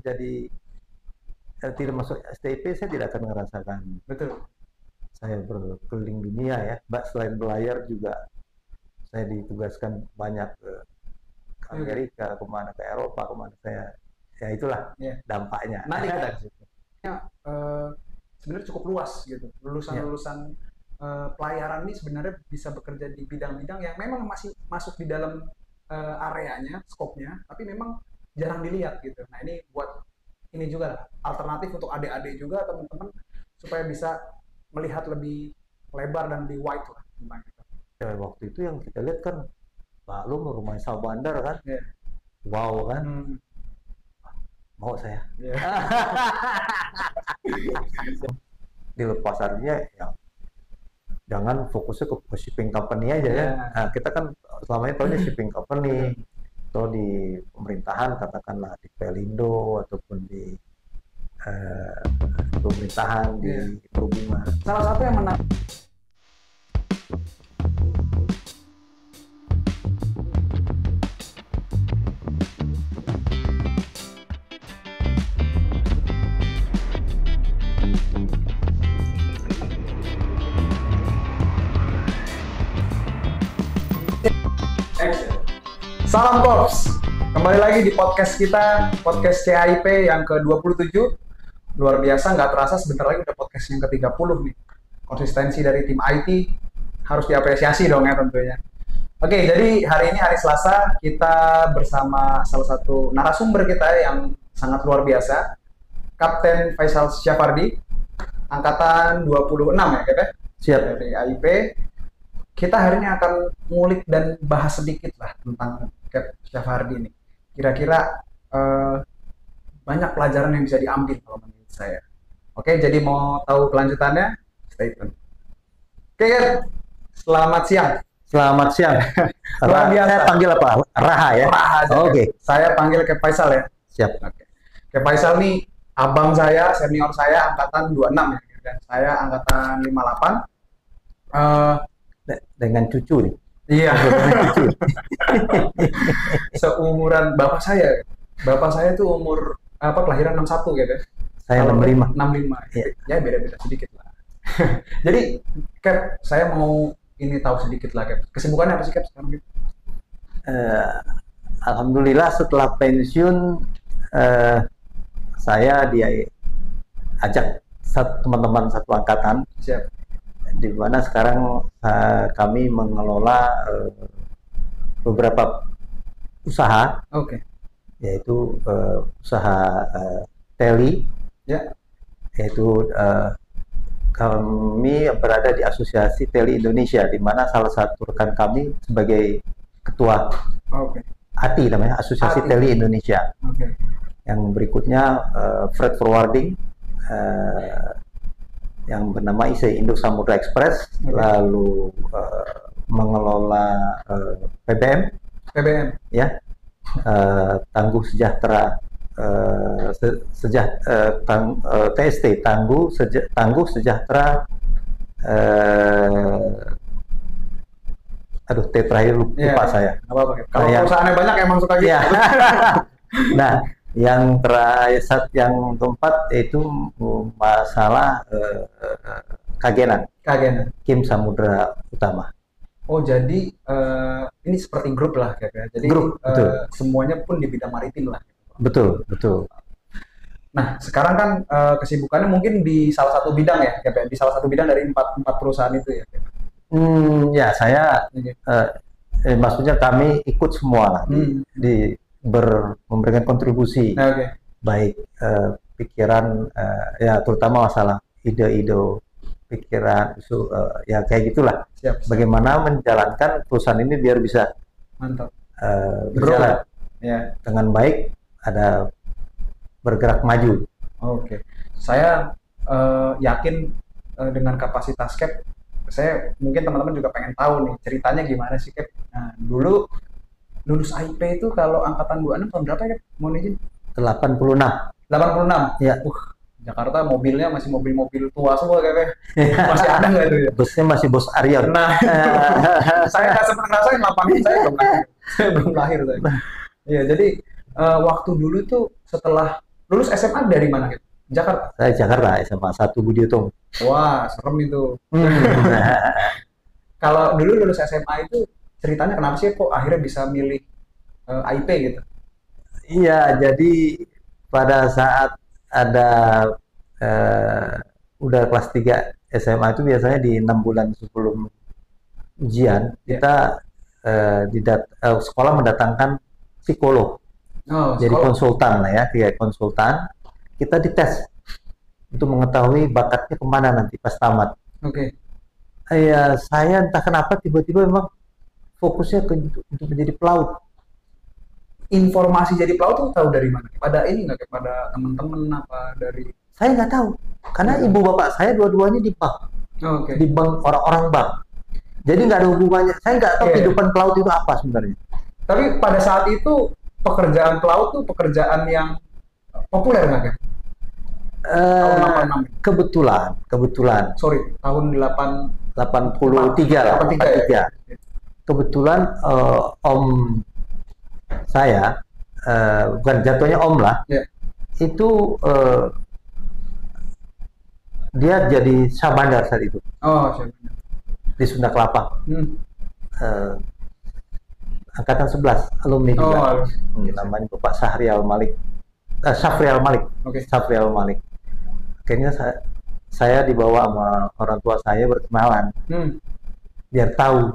jadi tidak masuk STIP, saya tidak akan merasakan. Betul. Saya berkeliling dunia ya, selain belayar juga saya ditugaskan banyak ke Amerika, kemana ke Eropa, kemana saya, ya itulah dampaknya. Nanti kita ke situ. Sebenarnya cukup luas gitu. Lulusan pelayaran ini sebenarnya bisa bekerja di bidang-bidang yang memang masih masuk di dalam areanya, skopnya, tapi memang jarang dilihat gitu. Nah ini buat ini juga lah, alternatif untuk adik-adik juga, teman-teman, supaya bisa melihat lebih lebar dan lebih wide lah tentang itu. Ya, waktu itu yang kita lihat kan maklum rumah Sal Bandar kan, wow kan, mau saya. Dilepas artinya ya jangan fokusnya ke shipping company aja ya. Nah, kita kan selama ini tahunya shipping company atau di pemerintahan, katakanlah di Pelindo ataupun di pemerintahan di perhubungan. Salah satu yang menarik Salam Korps, kembali lagi di podcast kita, podcast CIP yang ke-27. Luar biasa, nggak terasa sebentar lagi udah podcast yang ke-30 nih. Konsistensi dari tim IT harus diapresiasi dong ya tentunya. Oke, jadi hari ini hari Selasa, kita bersama salah satu narasumber kita yang sangat luar biasa, Kapten Faisal Syafardi, angkatan 26 ya Kep? Siap. Dari AIP. Kita hari ini akan ngulik dan bahas sedikit lah tentang Kep Syafardi ini. Kira-kira banyak pelajaran yang bisa diambil kalau menurut saya. Oke, jadi mau tahu kelanjutannya? Stay tune. Oke, Kep. Selamat siang. Selamat siang. Luar biasa. Saya panggil apa? Raha ya? Raha aja. Oke. Saya panggil Kep Faisal ya. Siap. Oke. Kep Faisal nih abang saya, senior saya angkatan 26 ya. Dan saya angkatan 58. Dengan cucu nih. Iya. Seumuran bapak saya. Bapak saya tuh umur kelahiran 61 gitu. Saya 65. 65. Ya beda-beda sedikit lah. Jadi Kep, saya mau ini tahu sedikit lah Kep. Kesibukannya apa sih Kep sekarang gitu? Alhamdulillah setelah pensiun saya diajak teman-teman satu angkatan. Siap. Di mana sekarang kami mengelola beberapa usaha, yaitu usaha teli, yaitu kami berada di Asosiasi Teli Indonesia, di mana salah satu rekan kami sebagai ketua ATI namanya, Asosiasi Teli Indonesia. Yang berikutnya freight forwarding, yang bernama ISE, Indo Samudra Express, lalu mengelola PBM, ya, Tangguh Sejahtera, TST, Tangguh Sejahtera, T terakhir lupa saya. Kalau perusahaannya banyak emang suka gitu. Nah, yang terakhir, yang keempat itu masalah Kagenan, Kim Samudra Utama. Oh, jadi ini seperti grup lah ya. Jadi grup, semuanya pun di bidang maritim lah. Betul. Nah, sekarang kan kesibukannya mungkin di salah satu bidang ya, di salah satu bidang dari empat perusahaan itu ya. Ya, saya maksudnya kami ikut semua lah memberikan kontribusi, baik pikiran, ya terutama masalah ide-ide, pikiran, ya kayak gitulah. Bagaimana menjalankan perusahaan ini biar bisa berjalan dengan baik, ada bergerak maju. Saya yakin dengan kapasitas Kep, saya mungkin teman-teman juga pengen tahu nih ceritanya gimana sih Kep. Nah, dulu lulus AIP itu kalau angkatan 26 tahun berapa ya? Mohon izin? 86. 86? Ya. Jakarta mobilnya masih mobil-mobil tua semua kayaknya. Masih ada nggak itu ya? Busnya masih bos Aryon. Nah, saya nggak sempat ngerasain 8 saya belum lahir. Saya belum lahir saya. Iya, jadi waktu dulu tuh setelah lulus SMA dari mana gitu? Jakarta? Saya Jakarta, SMA 1 Budi Utong. Wah, serem itu. Kalau dulu lulus SMA itu ceritanya kenapa sih kok akhirnya bisa milih IP gitu? Iya, jadi pada saat ada eh, udah kelas 3 SMA itu biasanya di 6 bulan sebelum ujian kita sekolah mendatangkan psikolog. Oh, Jadi sekolah. konsultan lah ya, kayak konsultan. Kita dites untuk mengetahui bakatnya kemana nanti pas tamat. Oke. Ya, saya entah kenapa tiba-tiba memang fokusnya untuk menjadi pelaut. Informasi jadi pelaut tuh tahu dari mana? Pada ini nggak kayak pada teman-teman apa dari? Saya nggak tahu, karena ibu bapak saya dua-duanya di bank, Oh, oke. di bank orang-orang bank. Jadi nggak ada hubungannya. Saya nggak tahu kehidupan pelaut itu apa sebenarnya. Tapi pada saat itu pekerjaan pelaut tuh pekerjaan yang populer nggak kan? Tahun 86. Kebetulan. Sorry, tahun 83 lah, 83. Ya? Kebetulan om saya, bukan jatuhnya om lah, itu dia jadi Syahbandar saat itu. Oh, Syahbandar. Di Sunda Kelapa. Angkatan 11, alumni juga. Namanya Bapak Syafrial Malik. Okay. Syafrial Malik. Akhirnya saya dibawa sama orang tua saya berkenalan. Biar tahu.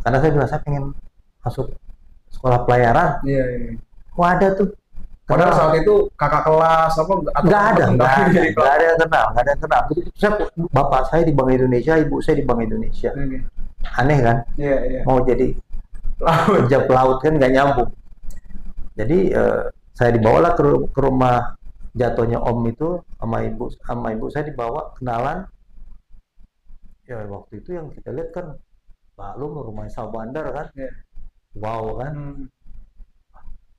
Karena saya bilang saya pengen masuk sekolah pelayaran. Iya. Wah, ada tuh. Padahal saat itu kakak kelas apa? Nggak ada yang kenal. Bapak saya di Bank Indonesia, ibu saya di Bank Indonesia. Okay. Aneh kan? Iya. Mau jadi kerja pelaut kan nggak nyambung. Jadi saya dibawalah ke rumah jatuhnya om itu sama ibu saya dibawa kenalan. Ya waktu itu yang kita lihat kan maklum rumahnya Syahbandar kan. Yeah. Wow kan.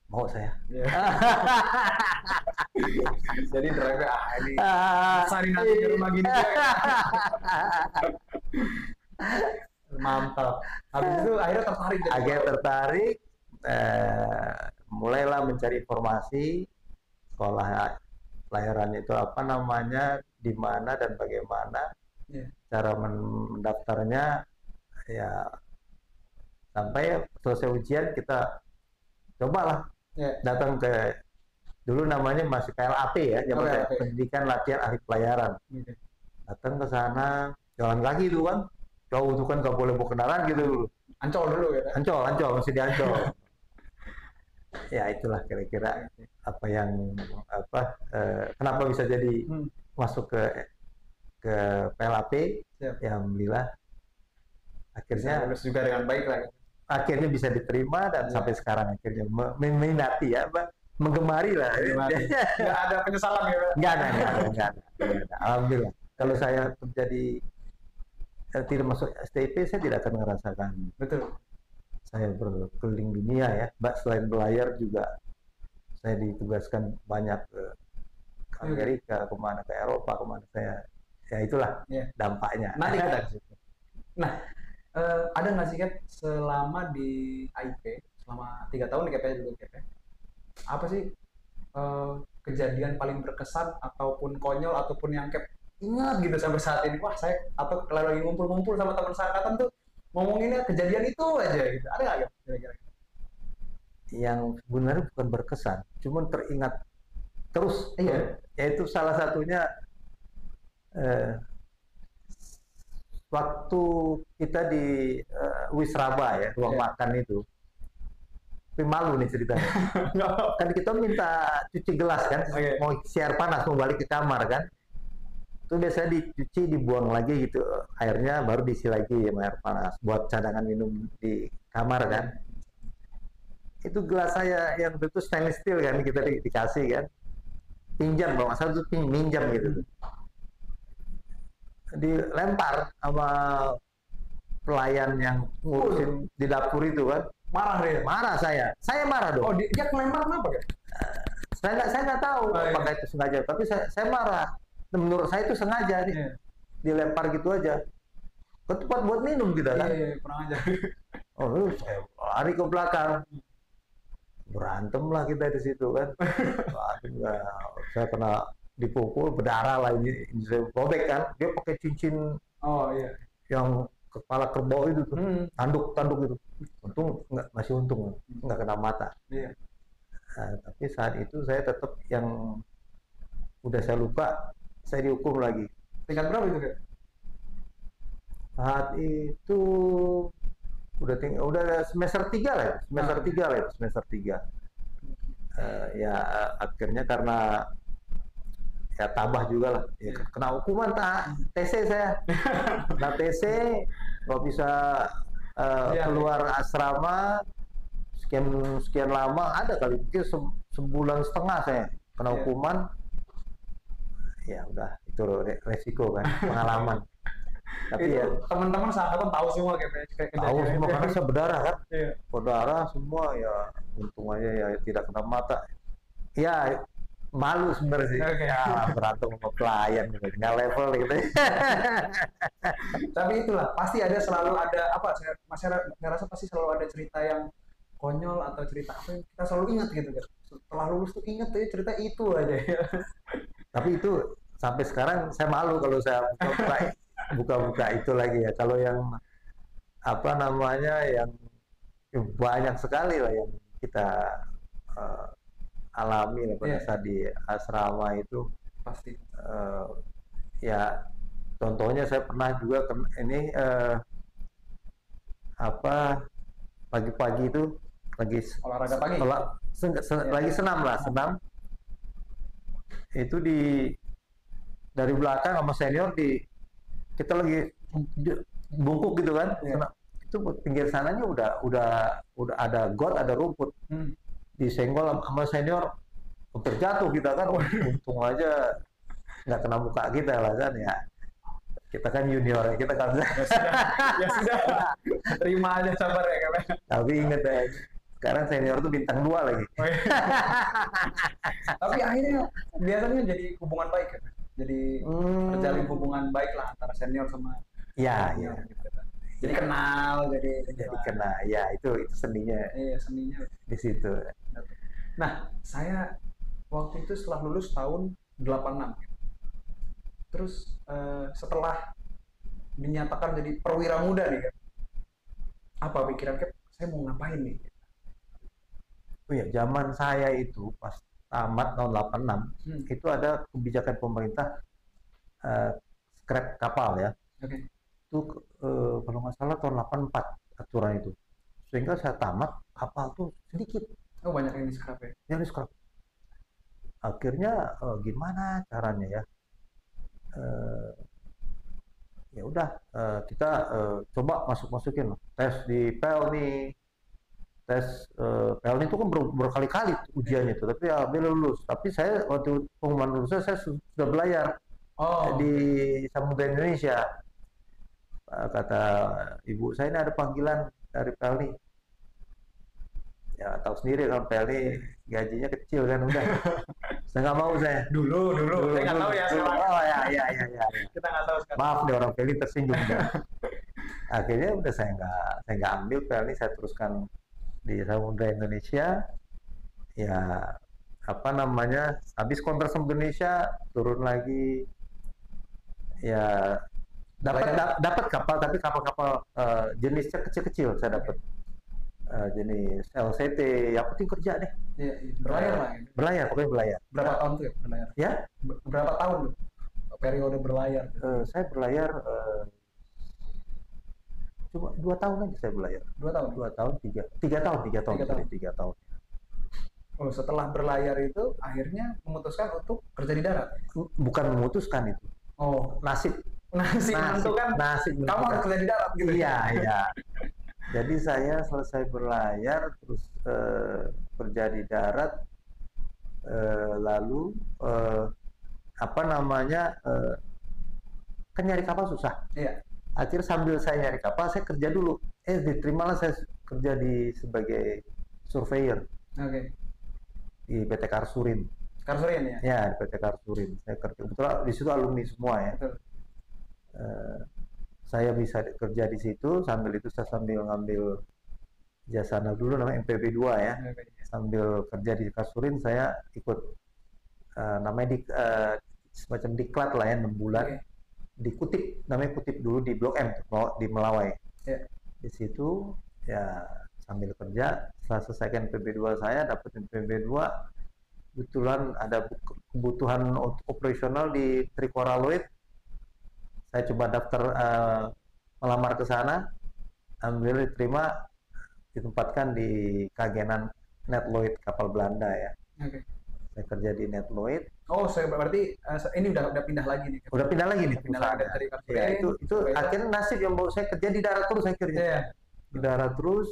Mau saya. Yeah. Jadi drive ini sari nanti di rumah gini. Mantap. Habis itu akhirnya tertarik. Akhirnya tertarik. Mulailah mencari informasi sekolah pelayaran itu apa namanya, di mana dan bagaimana. Cara mendaftarnya ya sampai selesai ujian kita cobalah datang ke dulu namanya masih PLAP ya, pendidikan latihan ahli pelayaran. Datang ke sana jalan kaki itu kan jauh tuh kan, nggak boleh bawa kendaraan gitu. Ancol dulu ya? Ancol masih di Ancol. Ya itulah kira-kira apa yang kenapa bisa jadi masuk ke PLAP. Ya alhamdulillah akhirnya lulus juga dengan baik lah. Akhirnya bisa diterima dan sampai sekarang akhirnya meminati ya, menggemari lah. Nggak ada penyesalan ya? Nggak ada. Alhamdulillah. Kalau saya terjadi tidak masuk STIP, saya tidak akan merasakan. Betul. Saya berkeliling dunia ya, selain belayar juga saya ditugaskan banyak ke Amerika, kemana, ke Eropa, kemana saya. Ya itulah dampaknya. Nanti kita ke situ. Nah, ada nggak sih Cap selama di IP, selama 3 tahun di KP dulu Cap, apa sih kejadian paling berkesan ataupun konyol ataupun yang Cap ingat gitu sampai saat ini? Wah, saya atau kalau lagi ngumpul-ngumpul sama teman seangkatan tuh ngomonginnya kejadian itu aja gitu. Ada nggak Cap kira-kira? Yang sebenarnya bukan berkesan, cuma teringat terus. Yaitu salah satunya waktu kita di Wisraba ya, ruang makan itu. Tapi malu nih ceritanya. Kan kita minta cuci gelas kan, mau siar panas, mau balik ke kamar kan. Itu biasanya dicuci, dibuang lagi gitu, airnya baru diisi lagi air panas buat cadangan minum di kamar kan. Itu gelas saya yang itu stainless steel kan, kita dikasih kan, pinjam kalau nggak salah itu pinjam gitu, dilempar sama pelayan yang ngurusin di dapur itu kan. Marah saya marah dong. Oh, dia kelempar kenapa kan? Saya nggak tahu apakah itu sengaja, tapi saya marah. Menurut saya itu sengaja nih, dilempar gitu aja ke tempat buat minum kita kan. Kurang aja. Oh, saya lari ke belakang, berantem lah kita di situ kan. Waduh, saya kena dipukul berdarah lah, ini saya robek kan. Dia pakai cincin yang kepala kerbau itu tuh, tanduk itu. Untung masih untung nggak kena mata. Nah, tapi saat itu saya tetap yang udah saya luka, saya dihukum lagi. Tingkat berapa itu Kak? Saat itu udah semester 3 lah, semester 3. Ya akhirnya karena ya tabah juga lah, ya, kena hukuman TC saya, kena TC, nggak bisa keluar asrama sekian lama, ada kali mungkin sebulan setengah saya kena hukuman. Ya udah, itu resiko kan, pengalaman. Tapi ya teman-teman seangkatan tahu semua tahu semua karena saya berdarah kan, berdarah semua ya. Untung aja ya tidak kena mata. Ya malu sebenarnya sih, ya berantem sama klien gitu, nggak level gitu. Tapi itulah pasti selalu ada apa? Saya rasa pasti selalu ada cerita yang konyol atau cerita apa yang kita selalu ingat gitu kan. Setelah lulus tuh inget tuh cerita itu aja ya. Tapi itu sampai sekarang saya malu kalau saya buka itu lagi ya. Kalau yang apa namanya yang banyak sekali lah yang kita alami lah pada saat di asrama itu pasti. Ya contohnya saya pernah juga ini apa pagi-pagi itu lagi olahraga pagi, lagi senam itu dari belakang sama senior kita lagi bungkuk gitu kan, itu pinggir sananya udah ada got, ada rumput, disenggol sama senior, hampir jatuh kita kan. Untung aja nggak kena muka kita lah kan ya. Kita kan junior, kita kan ya sudah terima aja, sabar ya kan. Tapi inget deh, sekarang senior tuh bintang 2 lagi. Tapi akhirnya biasanya jadi hubungan baik kan? Jadi terjalin hubungan baik lah antara senior sama senior, gitu. Jadi kenal, jadi kenal. Ya itu seninya. Iya, seninya di situ. Nah, saya waktu itu setelah lulus tahun 86. Terus setelah dinyatakan jadi perwira muda nih kan, apa pikiran kan, saya mau ngapain nih? Oh ya, zaman saya itu pas tamat tahun 86 itu ada kebijakan pemerintah scrap kapal ya. Itu kalau nggak salah tahun 84 aturan itu, sehingga saya tamat kapal tuh sedikit. Oh, banyak yang di scrap ya? Yang di scrap. Akhirnya gimana caranya ya? Ya udah kita coba masukin tes di PEL itu kan berkali-kali ujiannya itu, tapi ya lulus. Tapi saya waktu pengumuman lulusnya saya sudah belayar di Samudra Indonesia. Kata ibu saya, ini ada panggilan dari PEL. Ya tahu sendiri kan, PEL gajinya kecil kan, udah saya nggak mau. Saya dulu saya nggak tahu ya sekarang. Ya kita nggak tahu sekarang. Maaf deh, orang PEL tersinggung. Akhirnya udah saya nggak ambil PEL, saya teruskan di Samudra Indonesia. Ya apa namanya, habis kontrak Indonesia turun lagi ya, dapat kapal, tapi kapal jenisnya kecil-kecil saya dapat. Jenis LCT, yang penting kerja deh. Iya, berlayar lah. Pokoknya berlayar. Berapa tahun tuh ya berlayar? Ya? Berapa tahun tuh periode berlayar? Saya berlayar cuma 2 tahun aja saya berlayar. 2 tahun? 3 tahun. Oh, setelah berlayar itu akhirnya memutuskan untuk kerja di darat? Bukan memutuskan itu. Oh, nasib menentukan. Kamu harus kerja di darat gitu. Iya. Jadi saya selesai berlayar terus kerja di darat, lalu apa namanya, kan nyari kapal susah. Iya. Akhirnya sambil saya nyari kapal, saya kerja dulu. Diterimalah saya kerja sebagai surveyor. Di PT Karsurin. Karsurin ya? Ya, di PT Karsurin. Saya kerja. Kebetulan di situ alumni semua ya. Betul. Saya bisa kerja di situ, sambil itu saya sambil ngambil Jasana dulu namanya MPB2 ya. Sambil kerja di Kasurin saya ikut namanya semacam diklat lah ya 6 bulan. Di Kutip, namanya Kutip dulu di Blok M di Melawai. Di situ ya sambil kerja, setelah selesaikan PB2 saya dapat PB2, kebetulan ada kebutuhan operasional di Tricoraloid. Saya coba daftar melamar ke sana, alhamdulillah diterima, ditempatkan di Kagenan Netloid kapal Belanda ya. Saya kerja di Netloid. Oh, saya berarti ini udah pindah lagi nih. Udah pindah lagi nih. Pindah lagi dari ya, itu akhirnya nasib yang bawa saya kerja di darat terus akhirnya. Di darat terus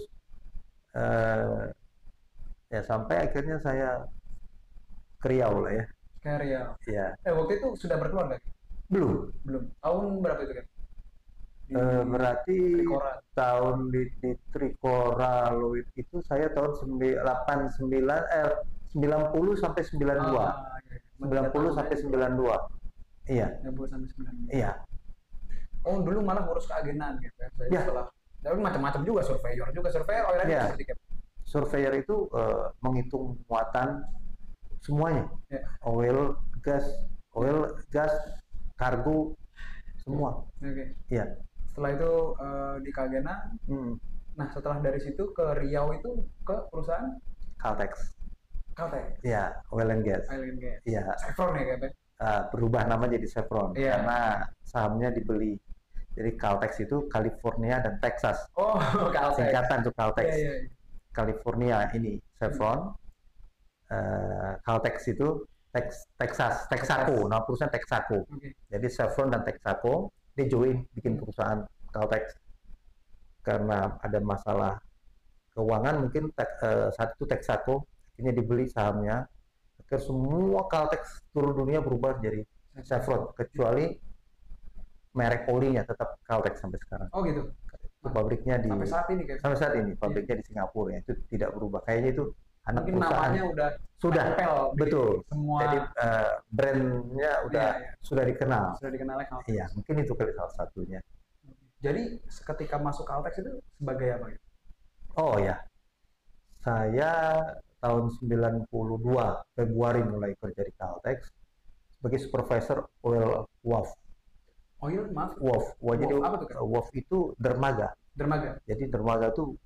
ya sampai akhirnya saya ke Riau lah ya. Ke Riau. Iya. Waktu itu sudah berkeluarga? Belum. Tahun berapa itu kan? Berarti tahun di Tricoraloid itu saya tahun 90 sampai 92. 90 sampai 92. Iya. 90 sampai 92. Iya. Oh, dulu malah ngurus keagenan gitu ya. Saya setelah tapi macam-macam juga, surveyor oilnya seperti itu. Surveyor itu menghitung muatan semuanya. Oil, gas, kargo, semua. Iya. Setelah itu di Kagena. Nah, setelah dari situ ke Riau itu ke perusahaan Caltex. Iya, oil and gas. Iya. Chevron ya kan? Berubah nama jadi Chevron karena sahamnya dibeli. Jadi Caltex itu California dan Texas. Oh, Caltex. Singkatan untuk Caltex. California ini Chevron. Caltex itu Texaco. Nah, perusahaan Texaco. Jadi Chevron dan Texaco dia join bikin perusahaan Caltex. Karena ada masalah keuangan mungkin saat itu Texaco akhirnya dibeli sahamnya. Akhirnya semua Caltex seluruh dunia berubah jadi Chevron kecuali merek olinya tetap Caltex sampai sekarang. Oh gitu. Itu pabriknya di sampai saat ini pabriknya di Singapura ya. Itu tidak berubah. Kayaknya itu anak mungkin perusahaan namanya sudah betul. Semua. Jadi brandnya sudah dikenal. Sudah dikenal Caltex. Iya, mungkin itu kali salah satunya. Jadi ketika masuk Caltex itu sebagai apa? Oh ya, saya tahun 92 Februari mulai kerja di Caltex sebagai supervisor oil WAF. WAF. Jadi WAF itu dermaga. Jadi dermaga itu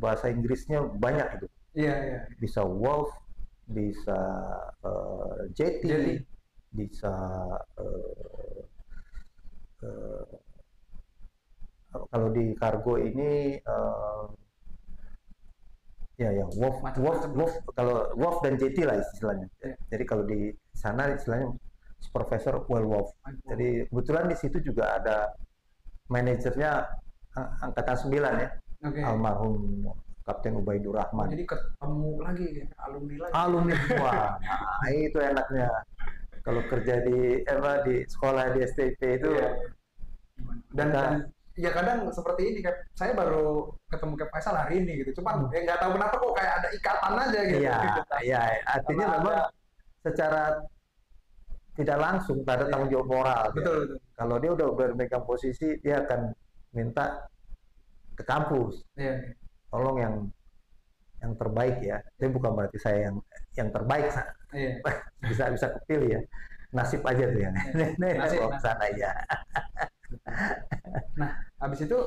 bahasa Inggrisnya banyak itu. Iya. Bisa WAF, bisa jetty, bisa kalau di kargo ini WAF kalau WAF dan jetty lah istilahnya. Jadi kalau di sana istilahnya supervisor oil WAF. Jadi kebetulan di situ juga ada manajernya angkatan 9 ya. Almarhum Kapten Ubaidur Rahman. Jadi ketemu lagi ya, alumni lagi. Alumni semua. Nah, itu enaknya. Kalau kerja di sekolah di STP itu dan ya kadang seperti ini Kap. Saya baru ketemu Kap Faisal hari ini gitu. Cuman nggak tahu kenapa kok kayak ada ikatan aja gitu. Iya. Artinya memang secara tidak langsung ada tanggung jawab moral. Betul. Kalau dia udah bermegang posisi, dia akan minta ke kampus. Tolong yang terbaik ya. Tapi bukan berarti saya yang terbaik. bisa kepilih ya. Nasib aja tuh ya. Nasib sana ya. Nah, habis itu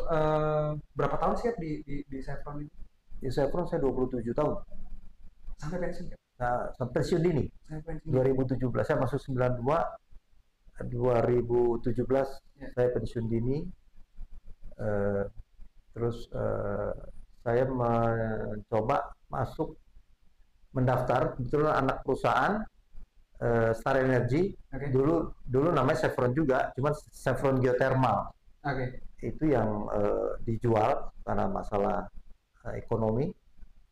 berapa tahun sih di Chevron itu? Di Chevron saya 27 tahun. Sampai pensiun? Nah, sampai pensiun dini. 2017 saya masuk 92, 2017 saya pensiun dini. Terus saya mencoba mendaftar, kebetulan anak perusahaan Star Energy. Dulu namanya Chevron juga, cuman Chevron Geothermal. Itu yang dijual karena masalah ekonomi.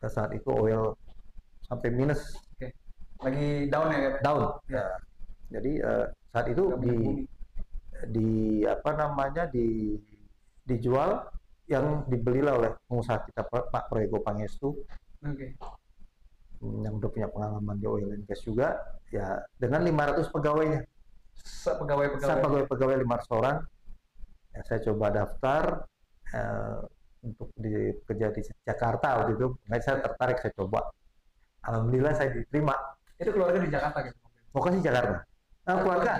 Ke saat itu oil sampai minus. Lagi down ya? Down. Ya. Jadi saat itu dijual, yang dibelilah oleh pengusaha kita Pak Proyego Pangestu. Yang udah punya pengalaman di oil and gas juga, ya dengan 500 pegawainya. Pegawai 500 orang. Ya, saya coba daftar, untuk kerja di Jakarta waktu itu. Makanya saya tertarik, saya coba. Alhamdulillah saya diterima. Itu keluarga di Jakarta gitu? Pokoknya di Jakarta. Keluarga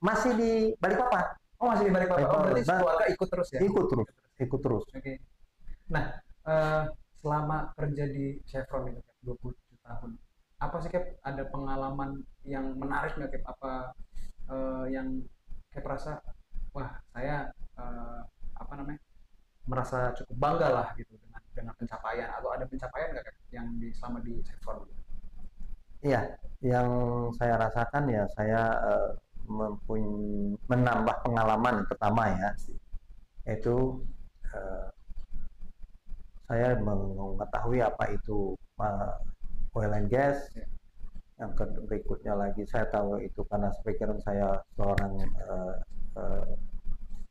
masih di Balikpapan. Oh, masih di Balikpapan. Oh, berarti keluarga ikut terus ya? Ikut terus. Oke. Nah, selama kerja di Chevron itu 27 tahun, apa sih Cap, ada pengalaman yang menarik nggak Cap? Apa yang Cap rasa, wah saya merasa cukup bangga lah gitu dengan pencapaian, atau ada pencapaian nggak Cap yang selama di Chevron? Iya, yang saya rasakan ya saya menambah pengalaman pertama ya, itu saya mengetahui apa itu oil and gas. Yang berikutnya lagi saya tahu itu karena background saya seorang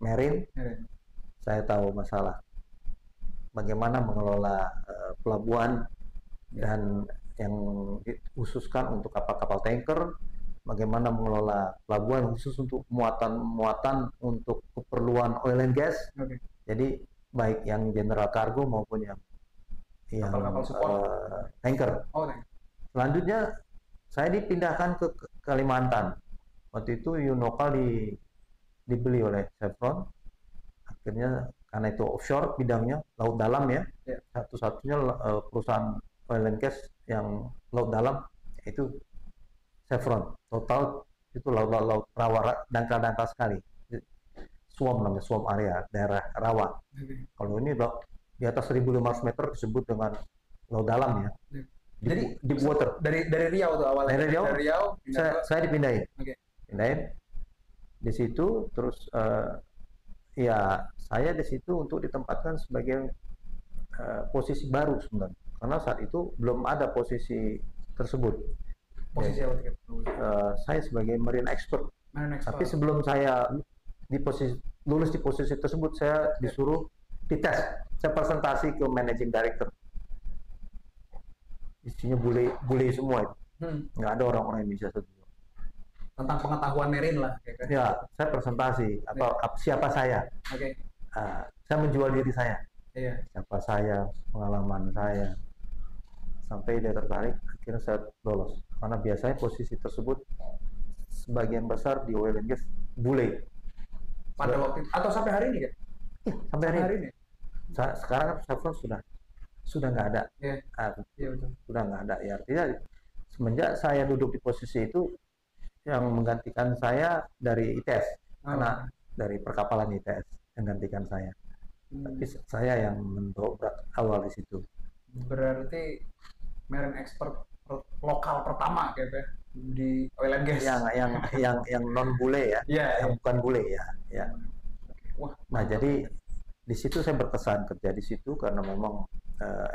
marine. Saya tahu masalah bagaimana mengelola pelabuhan dan yang dikhususkan untuk kapal-kapal tanker, bagaimana mengelola pelabuhan khusus untuk muatan untuk keperluan oil and gas. Jadi baik yang general cargo maupun yang tanker. Selanjutnya saya dipindahkan ke Kalimantan. Waktu itu Unokal dibeli oleh Chevron. Akhirnya karena itu offshore bidangnya, laut dalam ya. Satu-satunya perusahaan oil and gas yang laut dalam itu Chevron. Total itu laut rawa, dangkal-dangkal sekali. Swamp namanya, swamp area, daerah rawa. Kalau ini di atas 1.500 meter disebut dengan laut dalam ya. Jadi deep water. Dari Riau tuh awalnya. Dari Riau saya dipindahin. Pindahin di situ, terus ya saya di situ untuk ditempatkan sebagai posisi baru sebenarnya. Karena saat itu belum ada posisi tersebut. Posisi apa? Saya sebagai marine expert. Tapi sebelum saya lulus di posisi tersebut, saya disuruh dites. Saya presentasi ke managing director. Isinya bule semua itu. Nggak ada orang-orang Indonesia satu. Tentang pengetahuan marine lah. Ya, saya presentasi atau siapa saya. Saya menjual diri saya. Siapa saya, pengalaman saya. Sampai dia tertarik, akhirnya saya lolos. Karena biasanya posisi tersebut sebagian besar di oil and gas bule. Pada waktu itu, atau sampai hari ini kan? Iya, sampai hari ini. Sekarang kan Chevron sudah nggak ada. Betul. Sudah nggak ada. Ya, artinya semenjak saya duduk di posisi itu, yang menggantikan saya dari ITS, karena dari perkapalan ITS yang menggantikan saya. Tapi saya yang mendobrak awal di situ. Berarti marine expert lokal pertama gitu di oil and gas. Yang non bule ya, yang bukan bule ya. Wah. Nah, jadi di situ saya berkesan kerja di situ karena memang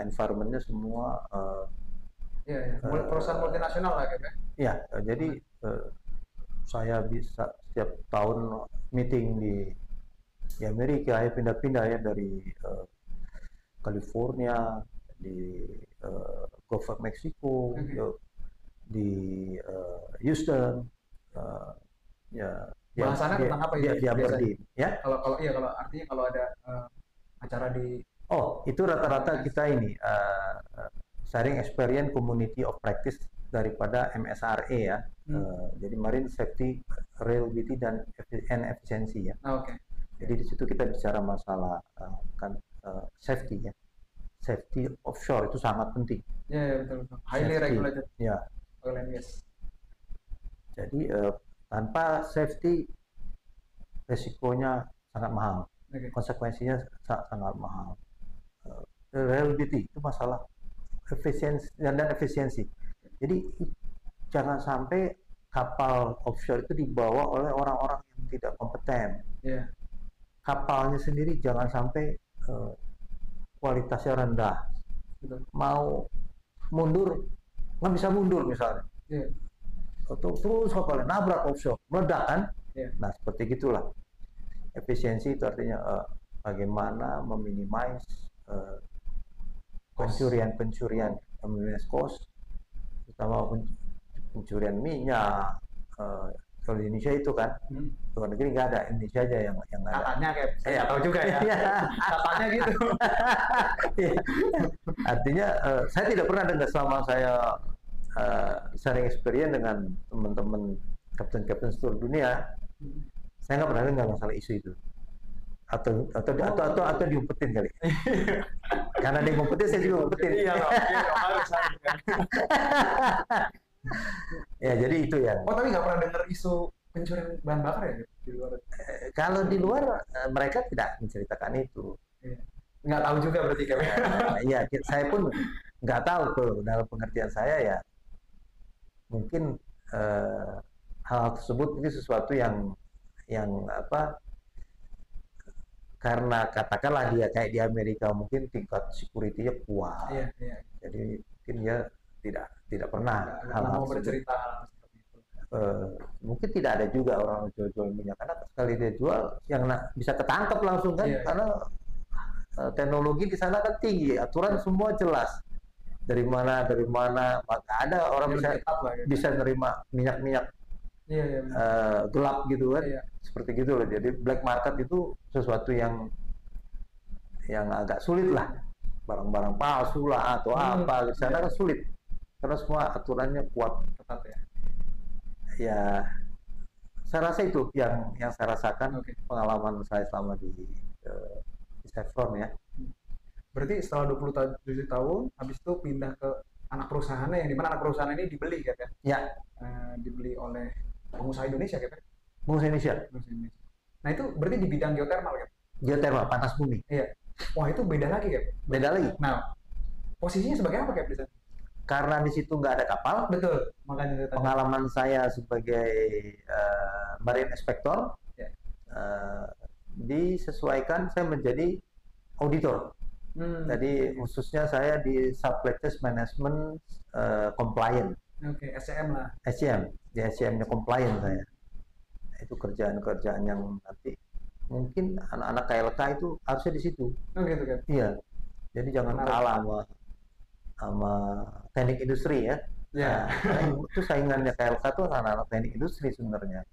environmentnya semua perusahaan multinasional lah gitu. Ya, jadi saya bisa setiap tahun meeting di Amerika, ya pindah-pindah ya dari California, di Gulf of Mexico, di Houston, bahasannya tentang apa itu? Di Aberdeen, ya. Kalau artinya kalau ada acara di itu rata-rata kita ini sharing experience community of practice daripada MSRE ya. Jadi Marine Safety, Reliability dan Efficiency ya. Jadi di situ kita bicara masalah safety ya. Safety offshore itu sangat penting. Betul. Highly regulated. Oil and gas. Jadi tanpa safety resikonya sangat mahal. Konsekuensinya sangat mahal. Reliability itu masalah efisiensi dan efisiensi. Jadi jangan sampai kapal offshore itu dibawa oleh orang-orang yang tidak kompeten. Kapalnya sendiri jangan sampai kualitasnya rendah. Mau mundur nggak bisa mundur misalnya. Terus kapalnya nabrak offshore, meledak kan? Nah, seperti gitulah. Efisiensi itu artinya bagaimana meminimize pencurian, minimize cost, terutama pencurian minyak, Kalau di Indonesia itu kan, luar negeri nggak ada, Indonesia aja yang ada. Katanya kayak saya tahu juga ya. Katanya gitu. Artinya saya tidak pernah dengar selama saya sharing experience dengan teman-teman kapten seluruh dunia, saya nggak pernah dengar masalah isu itu. Atau diumpetin kali. Karena dia ngumpetin, saya juga ngumpetin. Iya, harus. Ya, jadi itu ya. Oh, tapi nggak pernah dengar isu pencurian bahan bakar ya di luar? Kalau di luar mereka tidak menceritakan itu. Nggak tahu juga berarti kan? Iya, saya pun nggak tahu tuh. Dalam pengertian saya ya, mungkin hal tersebut ini sesuatu yang apa? Karena katakanlah dia kayak di Amerika mungkin tingkat security-nya kuat. Iya. Jadi mungkin dia tidak pernah hal-hal bercerita seperti itu. Mungkin tidak ada juga orang jual minyak, karena sekali dia jual yang bisa ketangkep langsung kan, karena teknologi di sana kan tinggi, aturan semua jelas. Dari mana maka ada orang bisa nerima minyak gelap gitu kan, seperti gitu loh. Jadi black market itu sesuatu yang agak sulit lah, barang-barang palsu lah atau apa di sana kan sulit karena semua aturannya kuat, ketat ya. Ya, saya rasa itu yang saya rasakan pengalaman saya selama di Chevron ya. Berarti setelah 27 tahun, habis itu pindah ke anak perusahaannya, yang dimana anak perusahaan ini dibeli kan ya? Ya. Dibeli oleh pengusaha Indonesia kan? Pengusaha Indonesia. Nah itu berarti di bidang geothermal kan? Geothermal, panas bumi. Iya. Wah itu beda lagi kan? Beda lagi. Nah, posisinya sebagai apa kan di sana? Karena di situ nggak ada kapal. Betul. Makanya pengalaman saya sebagai marine inspector disesuaikan saya menjadi auditor. Jadi khususnya saya di supply chain management compliant. SCM lah. SCM, di SCM-nya compliant saya. Itu kerjaan-kerjaan yang nanti mungkin anak-anak KLK itu harusnya di situ. Oh gitu kan? Iya. Jadi jangan kalah sama teknik industri ya. Iya. Nah, itu saingannya KLK tuh anak-anak teknik industri sebenarnya.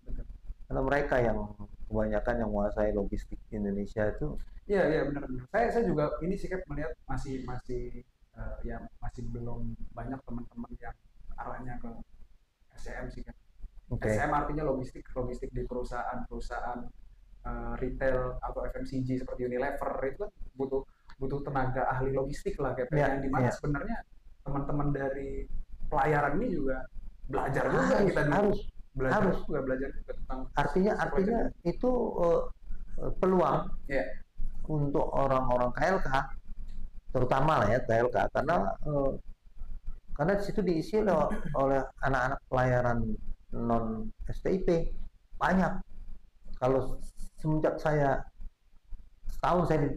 Karena mereka yang kebanyakan yang menguasai logistik di Indonesia itu. Iya benar. Saya juga ini sih melihat masih belum banyak teman-teman yang arahnya ke SCM sih kan. SCM artinya logistik di perusahaan retail atau FMCG seperti Unilever itu kan butuh tenaga ahli logistik lah kayak yang dimana sebenarnya teman-teman dari pelayaran ini juga belajar juga kita harus belajar juga tentang artinya itu peluang untuk orang-orang KLK terutama lah ya KLK karena di situ diisi oleh anak-anak pelayaran non STIP banyak. Kalau semenjak saya setahun saya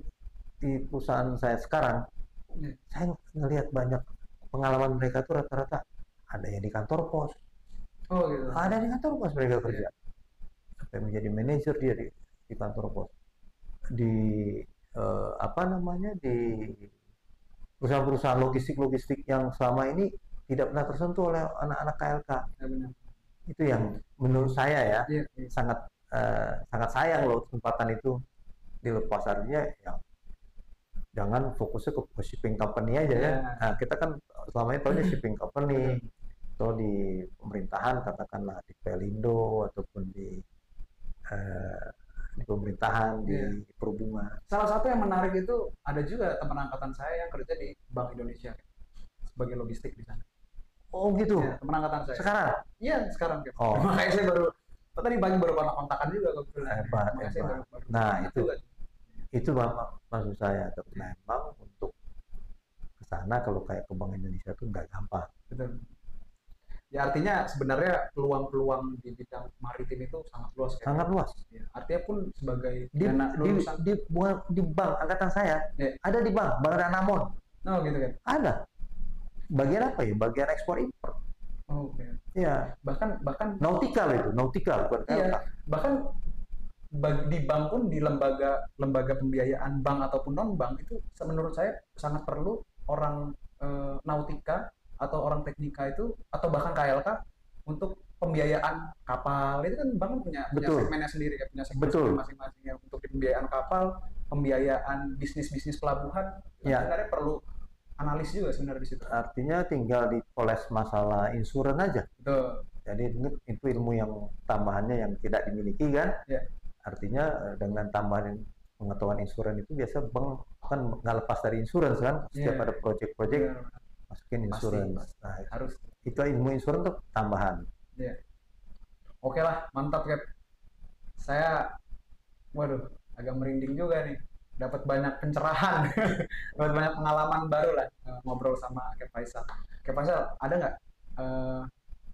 di perusahaan saya sekarang, saya ngelihat banyak pengalaman mereka tuh rata-rata ada yang di kantor pos. Oh gitu. Ada di kantor pos mereka kerja. Sampai menjadi manajer dia di kantor pos. Di di perusahaan-perusahaan logistik yang selama ini tidak pernah tersentuh oleh anak-anak KLK. Ya, benar. Itu yang menurut saya sangat sayang loh kesempatan itu dilepas. Artinya ya jangan fokusnya ke shipping company aja ya. Nah, kita kan selama ini tahunya shipping company atau di pemerintahan katakanlah di Pelindo ataupun di pemerintahan di perhubungan. Salah satu yang menarik itu ada juga teman angkatan saya yang kerja di Bank Indonesia sebagai logistik di sana. Oh gitu. Ya, teman angkatan saya. Sekarang? Iya sekarang. Oh. Makanya saya tadi baru kontak-kontakan juga kebetulan. Hebat. Nah itu maksud saya memang untuk kesana kalau kayak ke Bank Indonesia itu nggak gampang. Betul. Ya artinya sebenarnya peluang-peluang di bidang maritim itu sangat luas. Sangat luas. Ya, artinya pun sebagai di bank angkatan saya ada di bank Danamon. Oh gitu kan? Ada. Bagian apa ya? Bagian ekspor impor. Oh, oke. Iya. Bahkan nautical bukan iya. Bahkan di bank pun di lembaga pembiayaan bank ataupun non bank itu menurut saya sangat perlu orang nautika atau orang teknika itu atau bahkan KLK untuk pembiayaan kapal itu kan bank punya segmennya sendiri ya, punya segmen masing-masing ya, untuk pembiayaan kapal, pembiayaan bisnis pelabuhan. Sebenarnya perlu analis juga sebenarnya di situ. Artinya tinggal dipoles masalah insuran aja. Betul. Jadi itu ilmu yang tambahannya yang tidak dimiliki kan. Ya. Artinya dengan tambahan pengetahuan insuran itu biasa bank kan nggak lepas dari insuran kan. Setiap ada proyek-proyek masukin insuran. Nah, harus. Itu ilmu insuran tuh tambahan. Ya. Oke lah, mantap Cap. Saya, agak merinding juga nih. Dapat banyak pencerahan, dapat banyak pengalaman baru lah ngobrol sama Cap Faisal. Cap Faisal, ada nggak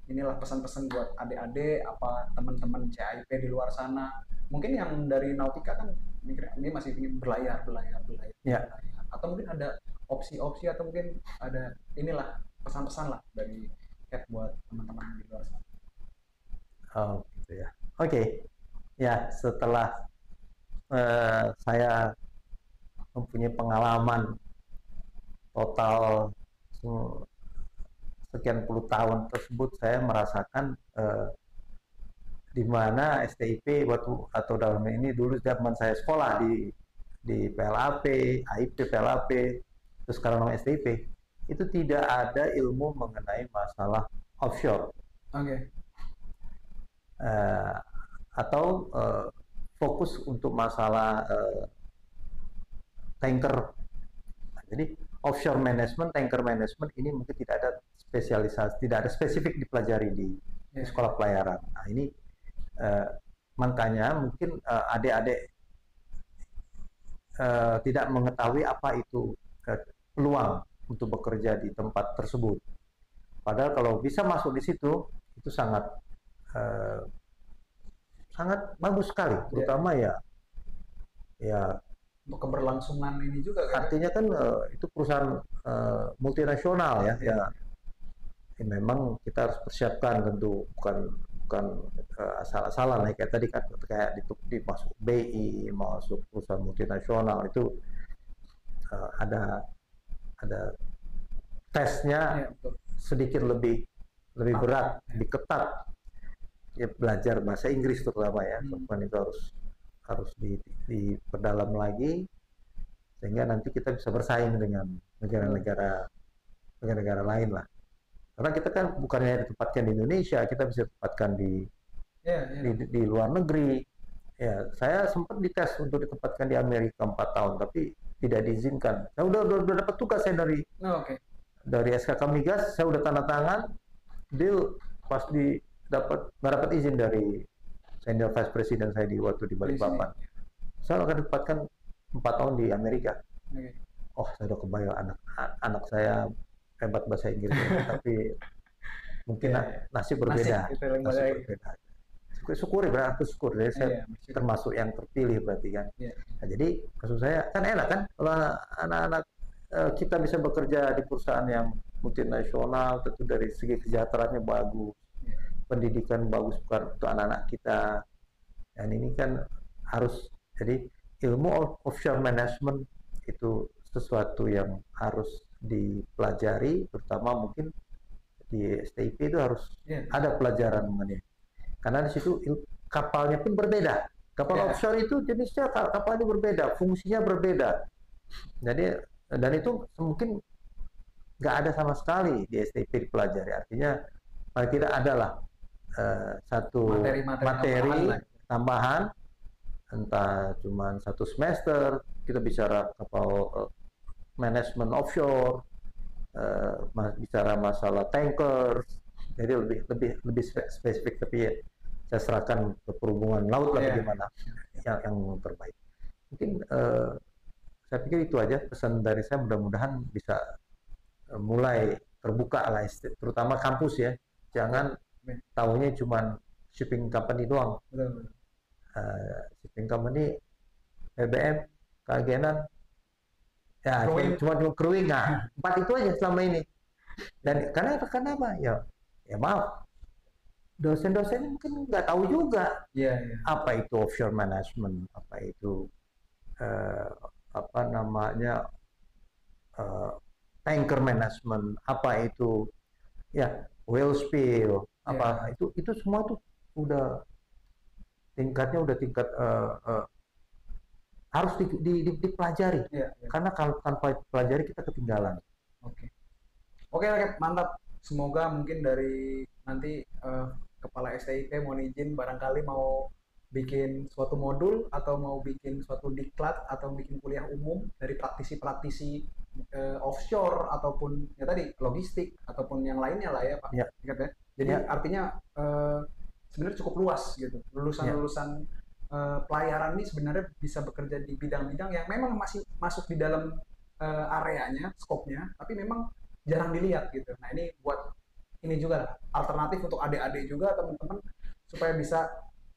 inilah pesan-pesan buat adik-adik apa teman-teman CIP di luar sana? Mungkin yang dari Nautika kan ini masih ingin berlayar. Ya. Atau mungkin ada opsi-opsi atau mungkin ada inilah pesan-pesan lah dari Cap buat teman-teman di luar sana. Oh gitu ya. Oke. Ya, setelah saya mempunyai pengalaman total sekian puluh tahun tersebut, saya merasakan di mana STIP atau dalam ini dulu zaman saya sekolah di PLAP, AIP, PLAP, terus sekarang namanya STIP, itu tidak ada ilmu mengenai masalah offshore. Oke. Atau fokus untuk masalah tanker. Jadi offshore management, tanker management ini mungkin tidak ada spesialisasi, tidak ada spesifik dipelajari di sekolah pelayaran. Nah ini makanya mungkin adik-adik tidak mengetahui apa itu peluang untuk bekerja di tempat tersebut. Padahal kalau bisa masuk di situ itu sangat bagus sekali, terutama ya untuk keberlangsungan ini juga kan? Artinya kan itu perusahaan multinasional ya, memang kita harus persiapkan tentu, bukan asal-asalan kayak tadi kan, kayak masuk BI, masuk perusahaan multinasional itu ada tesnya sedikit lebih berat, lebih ketat. Ya, belajar bahasa Inggris terutama ya, itu harus diperdalam lagi sehingga nanti kita bisa bersaing dengan negara-negara lain lah. Karena kita kan bukannya ditempatkan di Indonesia, kita bisa ditempatkan di luar negeri. Ya, saya sempat dites untuk ditempatkan di Amerika 4 tahun, tapi tidak diizinkan. Saya udah dapat tugas saya dari SKK Migas, saya udah tanda tangan, deal pas nggak dapat izin dari senior vice president saya waktu di Balikpapan. Saya akan ditempatkan 4 tahun di Amerika. Oh, saya udah kebayang anak saya hebat bahasa Inggris, tapi mungkin nasib berbeda. Syukuri, berarti syukur. Jadi saya termasuk yang terpilih berarti kan. Nah, jadi maksud saya kan enak kan kalau anak-anak kita bisa bekerja di perusahaan yang multinasional, tentu dari segi kesejahteraannya bagus. Pendidikan bagus bukan untuk anak-anak kita, dan ini kan harus, jadi ilmu offshore management itu sesuatu yang harus dipelajari, terutama mungkin di STIP itu harus ada pelajaran mengenai, karena di situ kapalnya pun berbeda. Kapal offshore itu jenisnya kapalnya berbeda, fungsinya berbeda, jadi dan itu mungkin nggak ada sama sekali di STIP dipelajari. Artinya paling tidak adalah satu materi tambahan, entah cuma 1 semester kita bicara kapal manajemen offshore, bicara masalah tanker, jadi lebih spesifik, tapi ya, saya serahkan ke perhubungan laut lah bagaimana yang terbaik. Mungkin saya pikir itu aja pesan dari saya, mudah-mudahan bisa mulai terbuka lah, terutama kampus ya, jangan tahunya cuma shipping company doang. Shipping company, BBM, keagenan, ya cuma crewing, 4 itu aja selama ini. Dan karena apa? Ya maaf, dosen-dosen mungkin nggak tahu juga apa itu offshore management, apa itu tanker management, apa itu oil spill, apa itu semua itu udah tingkatnya udah tingkat harus dipelajari. Karena kalau tanpa pelajari kita ketinggalan. Oke, mantap. Semoga mungkin dari nanti kepala STIP mau izin barangkali mau bikin suatu modul atau mau bikin suatu diklat atau bikin kuliah umum dari praktisi-praktisi offshore ataupun ya tadi logistik ataupun yang lainnya lah ya Pak. Jadi artinya sebenarnya cukup luas gitu. Lulusan-lulusan pelayaran ini sebenarnya bisa bekerja di bidang-bidang yang memang masih masuk di dalam areanya, skopnya, tapi memang jarang dilihat gitu. Nah ini buat ini juga lah, alternatif untuk adik-adik juga teman-teman supaya bisa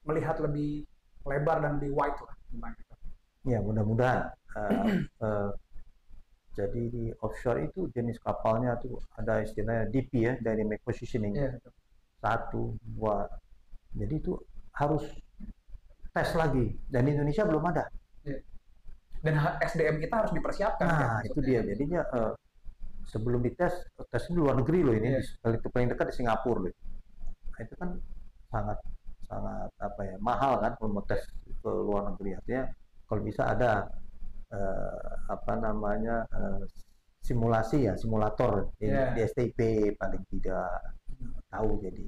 melihat lebih lebar dan lebih wide lah tentang itu. Ya mudah-mudahan. Jadi di offshore itu jenis kapalnya tuh ada istilahnya DP ya, dynamic positioning. 1, 2. Jadi itu harus tes lagi dan di Indonesia belum ada. Dan SDM kita harus dipersiapkan. Nah itu dia. Jadinya sebelum tes di luar negeri loh ini. Paling dekat di Singapura loh. Nah, itu kan sangat mahal kan kalau mau tes ke luar negeri. Artinya kalau bisa ada simulator di STIP paling tidak tahu jadi.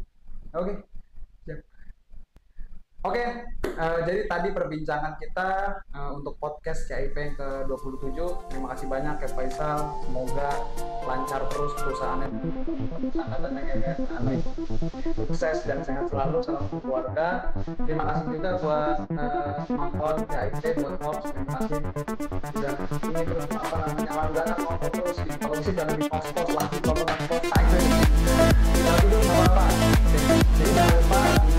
Oke, jadi tadi perbincangan kita untuk podcast CIP yang ke-27. Terima kasih banyak ya Faisal. Semoga lancar terus perusahaannya. Amin. Sukses dan sehat selalu. Salam keluarga. Terima kasih juga buat nonton CIP, buat Hops. Terima kasih sudah ini terus langganan nonton terus. Kalau bisa jangan di post lagi kalau nonton CIP. Kita dulu nggak apa-apa. Jadi jangan lupa